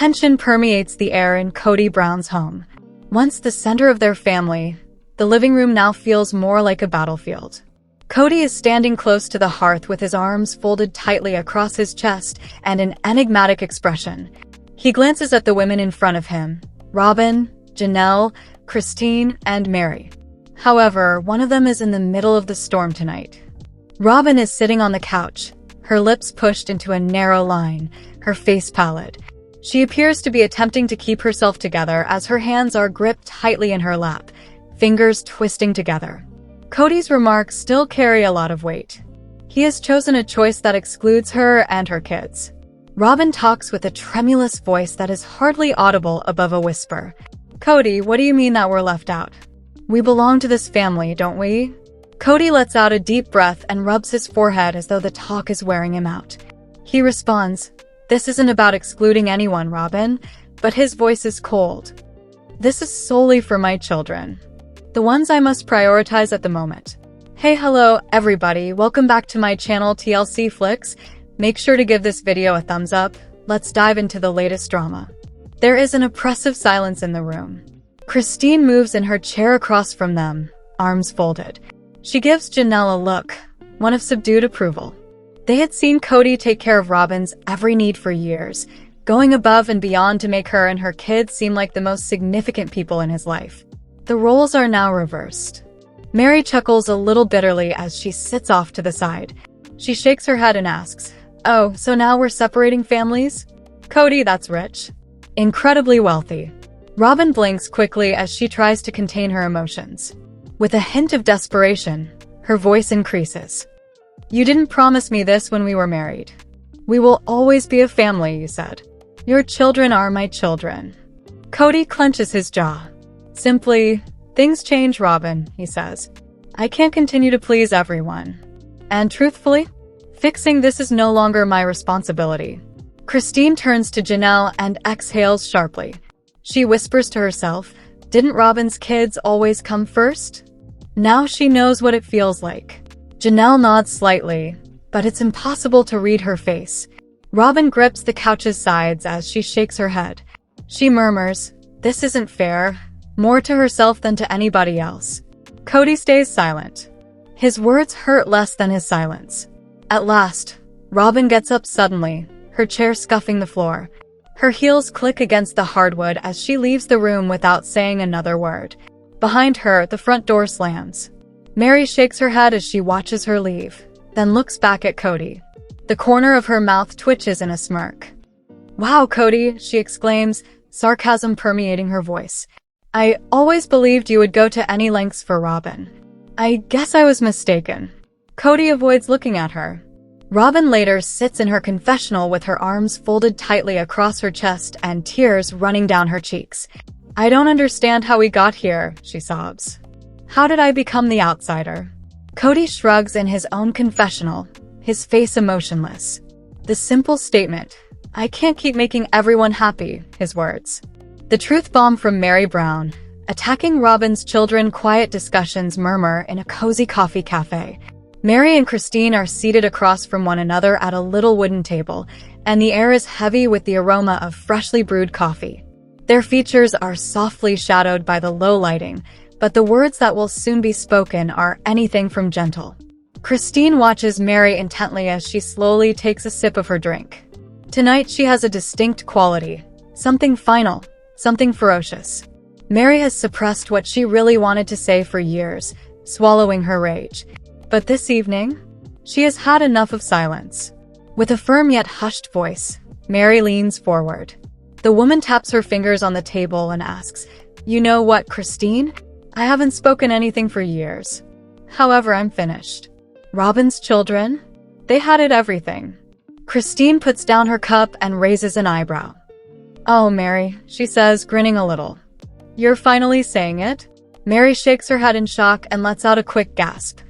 Tension permeates the air in Kody Brown's home. Once the center of their family, the living room now feels more like a battlefield. Kody is standing close to the hearth with his arms folded tightly across his chest and an enigmatic expression. He glances at the women in front of him, Robyn, Janelle, Christine, and Meri. However, one of them is in the middle of the storm tonight. Robyn is sitting on the couch, her lips pushed into a narrow line, her face pallid. She appears to be attempting to keep herself together as her hands are gripped tightly in her lap, fingers twisting together. Kody's remarks still carry a lot of weight. He has chosen a choice that excludes her and her kids. Robyn talks with a tremulous voice that is hardly audible above a whisper. Kody, what do you mean that we're left out? We belong to this family, don't we? Kody lets out a deep breath and rubs his forehead as though the talk is wearing him out. He responds, this isn't about excluding anyone, Robyn, but his voice is cold. This is solely for my children. The ones I must prioritize at the moment. Hey, hello, everybody. Welcome back to my channel, TLC Flicks. Make sure to give this video a thumbs up. Let's dive into the latest drama. There is an oppressive silence in the room. Christine moves in her chair across from them, arms folded. She gives Janelle a look, one of subdued approval. They had seen Kody take care of Robyn's every need for years, going above and beyond to make her and her kids seem like the most significant people in his life. The roles are now reversed. Meri chuckles a little bitterly as she sits off to the side. She shakes her head and asks, oh, so now we're separating families? Kody, that's rich. Incredibly wealthy. Robyn blinks quickly as she tries to contain her emotions. With a hint of desperation, her voice increases. You didn't promise me this when we were married. We will always be a family, you said. Your children are my children. Kody clenches his jaw. Simply, things change, Robyn, he says. I can't continue to please everyone. And truthfully, fixing this is no longer my responsibility. Christine turns to Janelle and exhales sharply. She whispers to herself, didn't Robyn's kids always come first? Now she knows what it feels like. Janelle nods slightly, but it's impossible to read her face. Robyn grips the couch's sides as she shakes her head. She murmurs, this isn't fair, more to herself than to anybody else. Kody stays silent. His words hurt less than his silence. At last, Robyn gets up suddenly, her chair scuffing the floor. Her heels click against the hardwood as she leaves the room without saying another word. Behind her, the front door slams. Meri shakes her head as she watches her leave, then looks back at Kody. The corner of her mouth twitches in a smirk. Wow, Kody, she exclaims, sarcasm permeating her voice. I always believed you would go to any lengths for Robyn. I guess I was mistaken. Kody avoids looking at her. Robyn later sits in her confessional with her arms folded tightly across her chest and tears running down her cheeks. I don't understand how we got here, she sobs. How did I become the outsider? Kody shrugs in his own confessional, his face emotionless. The simple statement, I can't keep making everyone happy, his words. The truth bomb from Meri Brown, attacking Robyn's children. Quiet discussions murmur in a cozy coffee cafe. Meri and Christine are seated across from one another at a little wooden table, and the air is heavy with the aroma of freshly brewed coffee. Their features are softly shadowed by the low lighting, but the words that will soon be spoken are anything from gentle. Christine watches Meri intently as she slowly takes a sip of her drink. Tonight she has a distinct quality, something final, something ferocious. Meri has suppressed what she really wanted to say for years, swallowing her rage. But this evening, she has had enough of silence. With a firm yet hushed voice, Meri leans forward. The woman taps her fingers on the table and asks, you know what, Christine? I haven't spoken anything for years. However, I'm finished. Robyn's children? They had it everything. Christine puts down her cup and raises an eyebrow. Oh, Meri, she says, grinning a little. You're finally saying it? Meri shakes her head in shock and lets out a quick gasp.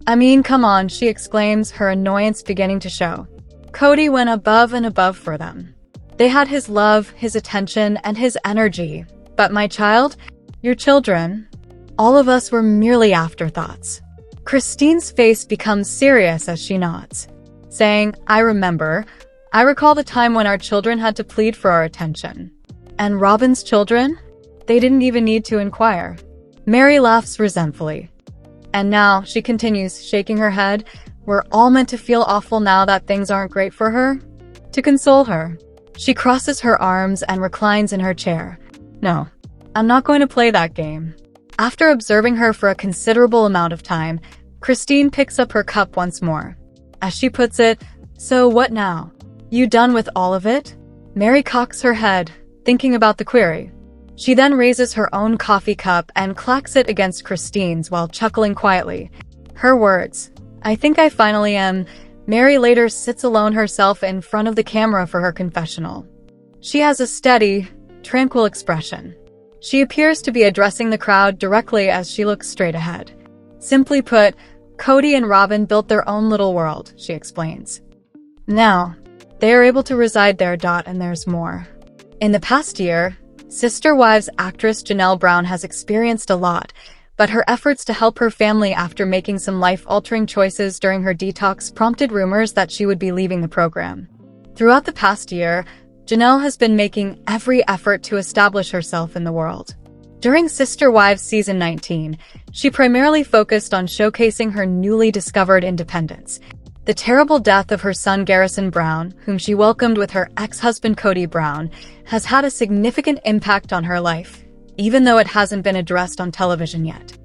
I mean, come on, she exclaims, her annoyance beginning to show. Kody went above and above for them. They had his love, his attention, and his energy. But my child, your children, all of us were merely afterthoughts. Christine's face becomes serious as she nods, saying, I remember. I recall the time when our children had to plead for our attention. And Robyn's children? They didn't even need to inquire. Meri laughs resentfully. And now, she continues, shaking her head, we're all meant to feel awful now that things aren't great for her? To console her, she crosses her arms and reclines in her chair. No, I'm not going to play that game. After observing her for a considerable amount of time, Christine picks up her cup once more. As she puts it, so what now? You done with all of it? Meri cocks her head, thinking about the query. She then raises her own coffee cup and clacks it against Christine's while chuckling quietly. Her words, I think I finally am. Meri later sits alone herself in front of the camera for her confessional. She has a steady, tranquil expression. She appears to be addressing the crowd directly as she looks straight ahead. Simply put, Kody and Robyn built their own little world, she explains. Now, they are able to reside there. And there's more. In the past year, Sister Wives actress Janelle Brown has experienced a lot, but her efforts to help her family after making some life-altering choices during her detox prompted rumors that she would be leaving the program. Throughout the past year, Janelle has been making every effort to establish herself in the world. During Sister Wives Season 19, she primarily focused on showcasing her newly discovered independence. The terrible death of her son Garrison Brown, whom she welcomed with her ex-husband Kody Brown, has had a significant impact on her life, even though it hasn't been addressed on television yet.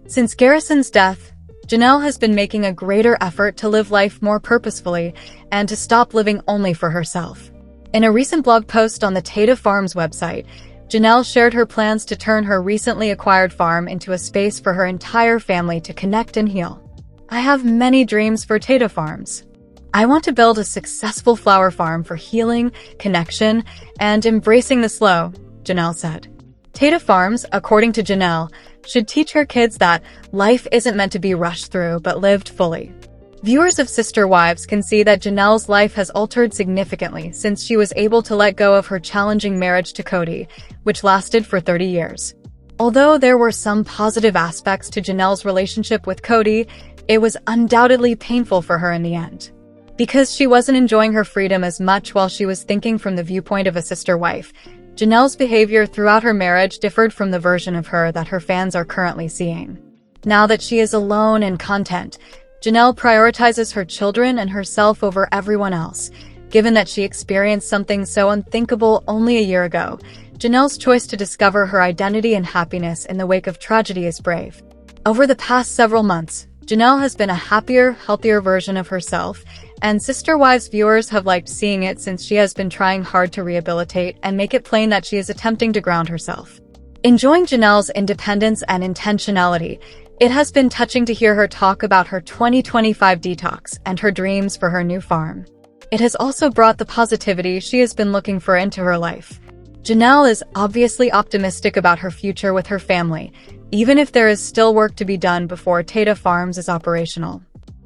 Since Garrison's death, Janelle has been making a greater effort to live life more purposefully and to stop living only for herself. In a recent blog post on the Tata Farms website, Janelle shared her plans to turn her recently acquired farm into a space for her entire family to connect and heal. I have many dreams for Tata Farms. I want to build a successful flower farm for healing, connection, and embracing the slow, Janelle said. Tata Farms, according to Janelle, should teach her kids that life isn't meant to be rushed through but lived fully. Viewers of Sister Wives can see that Janelle's life has altered significantly since she was able to let go of her challenging marriage to Kody, which lasted for 30 years. Although there were some positive aspects to Janelle's relationship with Kody, it was undoubtedly painful for her in the end. Because she wasn't enjoying her freedom as much while she was thinking from the viewpoint of a sister wife, Janelle's behavior throughout her marriage differed from the version of her that her fans are currently seeing. Now that she is alone and content, Janelle prioritizes her children and herself over everyone else. Given that she experienced something so unthinkable only a year ago, Janelle's choice to discover her identity and happiness in the wake of tragedy is brave. Over the past several months, Janelle has been a happier, healthier version of herself, and Sister Wives viewers have liked seeing it since she has been trying hard to rehabilitate and make it plain that she is attempting to ground herself. Enjoying Janelle's independence and intentionality, it has been touching to hear her talk about her 2025 detox and her dreams for her new farm. It has also brought the positivity she has been looking for into her life. Janelle is obviously optimistic about her future with her family, even if there is still work to be done before Tata Farms is operational.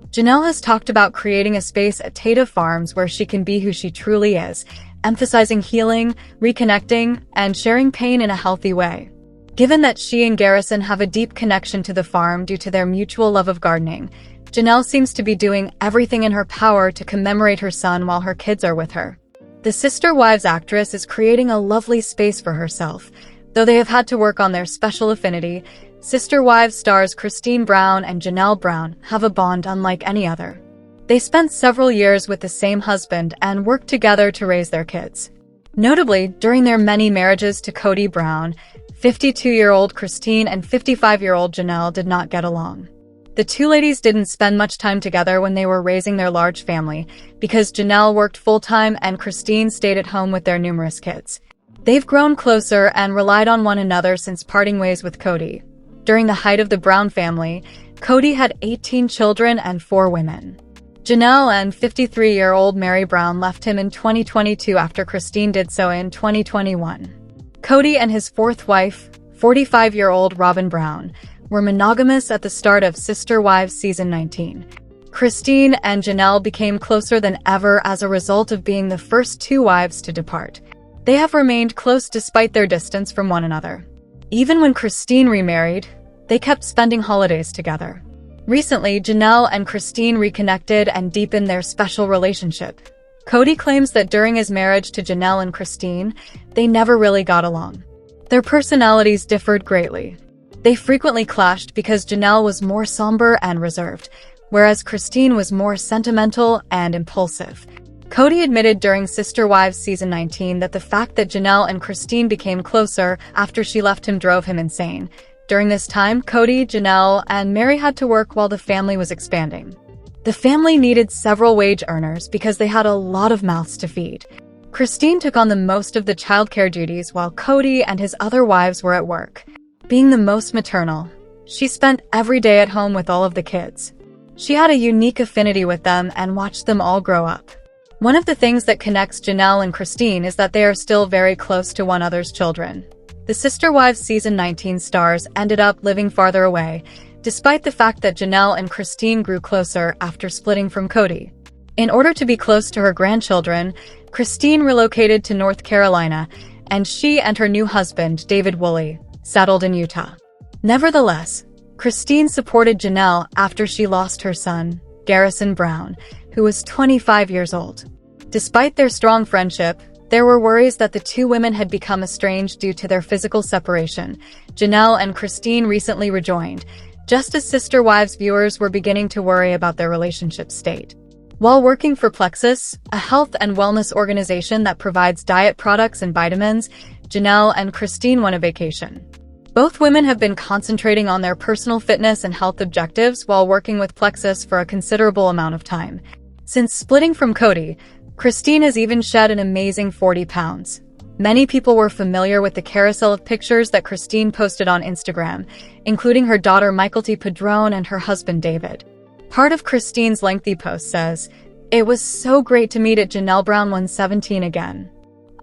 Janelle has talked about creating a space at Tata Farms where she can be who she truly is, emphasizing healing, reconnecting, and sharing pain in a healthy way. Given that she and Garrison have a deep connection to the farm due to their mutual love of gardening, Janelle seems to be doing everything in her power to commemorate her son while her kids are with her. The Sister Wives actress is creating a lovely space for herself. Though they have had to work on their special affinity, Sister Wives stars Christine Brown and Janelle Brown have a bond unlike any other. They spent several years with the same husband and worked together to raise their kids. Notably, during their many marriages to Kody Brown, 52-year-old Christine and 55-year-old Janelle did not get along. The two ladies didn't spend much time together when they were raising their large family, because Janelle worked full-time and Christine stayed at home with their numerous kids. They've grown closer and relied on one another since parting ways with Kody. During the height of the Brown family, Kody had 18 children and 4 women. Janelle and 53-year-old Meri Brown left him in 2022 after Christine did so in 2021. Kody and his fourth wife, 45-year-old Robyn Brown, were monogamous at the start of Sister Wives Season 19. Christine and Janelle became closer than ever as a result of being the first two wives to depart. They have remained close despite their distance from one another. Even when Christine remarried, they kept spending holidays together. Recently, Janelle and Christine reconnected and deepened their special relationship. Kody claims that during his marriage to Janelle and Christine, they never really got along. Their personalities differed greatly. They frequently clashed because Janelle was more somber and reserved, whereas Christine was more sentimental and impulsive. Kody admitted during Sister Wives season 19 that the fact that Janelle and Christine became closer after she left him drove him insane. During this time, Kody, Janelle, and Meri had to work while the family was expanding. The family needed several wage earners because they had a lot of mouths to feed. Christine took on the most of the childcare duties while Kody and his other wives were at work. Being the most maternal, she spent every day at home with all of the kids. She had a unique affinity with them and watched them all grow up. One of the things that connects Janelle and Christine is that they are still very close to one another's children. The Sister Wives season 19 stars ended up living farther away, despite the fact that Janelle and Christine grew closer after splitting from Kody. In order to be close to her grandchildren, Christine relocated to North Carolina, and she and her new husband, David Woolley, settled in Utah. Nevertheless, Christine supported Janelle after she lost her son, Garrison Brown, who was 25 years old. Despite their strong friendship, there were worries that the two women had become estranged due to their physical separation. Janelle and Christine recently rejoined, just as Sister Wives viewers were beginning to worry about their relationship state. While working for Plexus, a health and wellness organization that provides diet products and vitamins, Janelle and Christine went on vacation. Both women have been concentrating on their personal fitness and health objectives while working with Plexus for a considerable amount of time. Since splitting from Kody, Christine has even shed an amazing 40 pounds. Many people were familiar with the carousel of pictures that Christine posted on Instagram, including her daughter Mykelti Padron and her husband David. Part of Christine's lengthy post says, "It was so great to meet at Janelle Brown 117 again.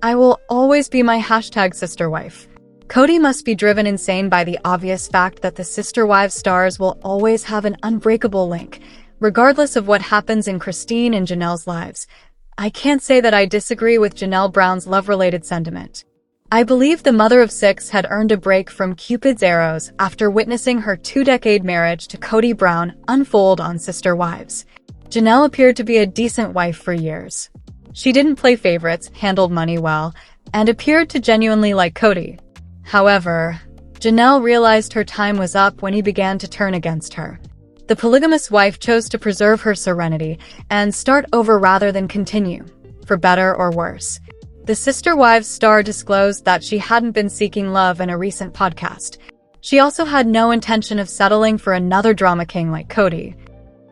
I will always be my #sisterwife." Kody must be driven insane by the obvious fact that the Sister Wives stars will always have an unbreakable link, regardless of what happens in Christine and Janelle's lives. I can't say that I disagree with Janelle Brown's love-related sentiment. I believe the mother of 6 had earned a break from Cupid's arrows after witnessing her 2-decade marriage to Kody Brown unfold on Sister Wives. Janelle appeared to be a decent wife for years. She didn't play favorites, handled money well, and appeared to genuinely like Kody. However, Janelle realized her time was up when he began to turn against her. The polygamous wife chose to preserve her serenity and start over rather than continue, for better or worse. The Sister Wives star disclosed that she hadn't been seeking love in a recent podcast. She also had no intention of settling for another drama king like Kody.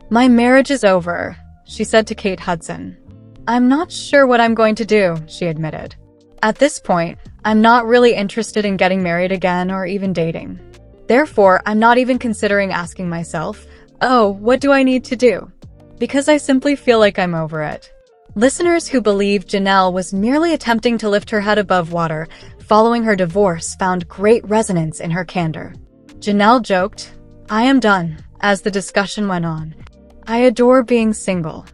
"My marriage is over," she said to Kate Hudson. "I'm not sure what I'm going to do," she admitted. "At this point, I'm not really interested in getting married again or even dating. Therefore, I'm not even considering asking myself, oh, what do I need to do? Because I simply feel like I'm over it." Listeners who believed Janelle was merely attempting to lift her head above water following her divorce found great resonance in her candor. Janelle joked, "I am done," as the discussion went on. "I adore being single."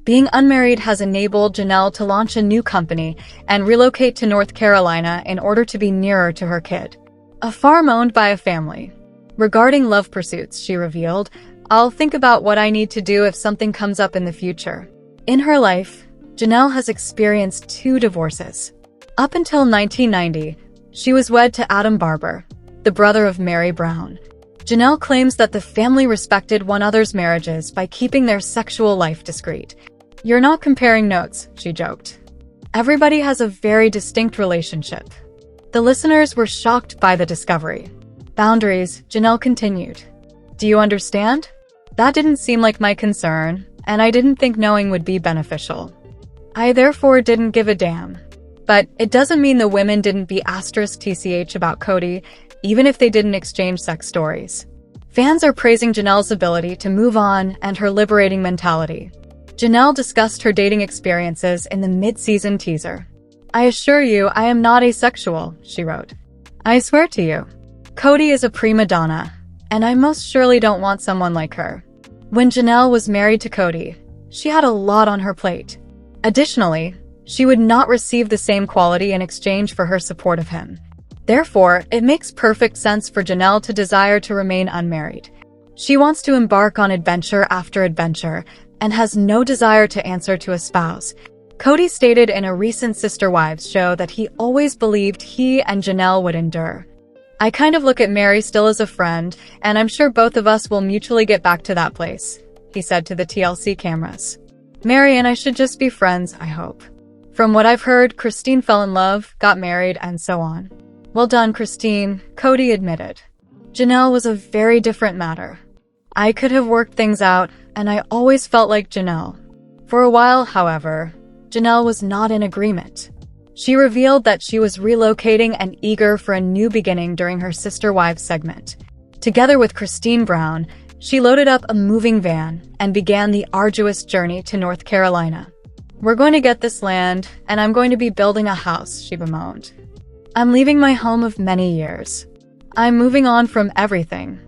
Being unmarried has enabled Janelle to launch a new company and relocate to North Carolina in order to be nearer to her kid, a farm owned by a family. Regarding love pursuits, she revealed, "I'll think about what I need to do if something comes up in the future." In her life, Janelle has experienced 2 divorces. Up until 1990, she was wed to Adam Barber, the brother of Meri Brown. Janelle claims that the family respected one another's marriages by keeping their sexual life discreet. "You're not comparing notes," she joked. "Everybody has a very distinct relationship." The listeners were shocked by the discovery. "Boundaries," Janelle continued. "Do you understand? That didn't seem like my concern, and I didn't think knowing would be beneficial. I therefore didn't give a damn." But it doesn't mean the women didn't be *TCH about Kody, even if they didn't exchange sex stories. Fans are praising Janelle's ability to move on and her liberating mentality. Janelle discussed her dating experiences in the mid-season teaser. "I assure you I am not asexual," she wrote. "I swear to you. Kody is a prima donna, and I most surely don't want someone like her." When Janelle was married to Kody, she had a lot on her plate. Additionally, she would not receive the same quality in exchange for her support of him. Therefore, it makes perfect sense for Janelle to desire to remain unmarried. She wants to embark on adventure after adventure and has no desire to answer to a spouse. Kody stated in a recent Sister Wives show that he always believed he and Janelle would endure. "I kind of look at Meri still as a friend, and I'm sure both of us will mutually get back to that place," he said to the TLC cameras. "Meri and I should just be friends, I hope. From what I've heard, Christine fell in love, got married, and so on." "Well done, Christine," Kody admitted. "Janelle was a very different matter. I could have worked things out, and I always felt like Janelle." For a while, however, Janelle was not in agreement. She revealed that she was relocating and eager for a new beginning during her Sister Wives segment. Together with Christine Brown, she loaded up a moving van and began the arduous journey to North Carolina. "We're going to get this land, and I'm going to be building a house," she bemoaned. "I'm leaving my home of many years. I'm moving on from everything.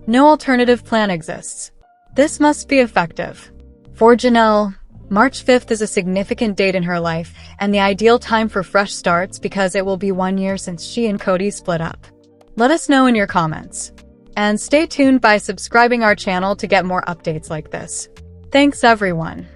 No alternative plan exists. This must be effective." For Janelle, March 5th is a significant date in her life and the ideal time for fresh starts because it will be 1 year since she and Kody split up. Let us know in your comments. And stay tuned by subscribing our channel to get more updates like this. Thanks everyone.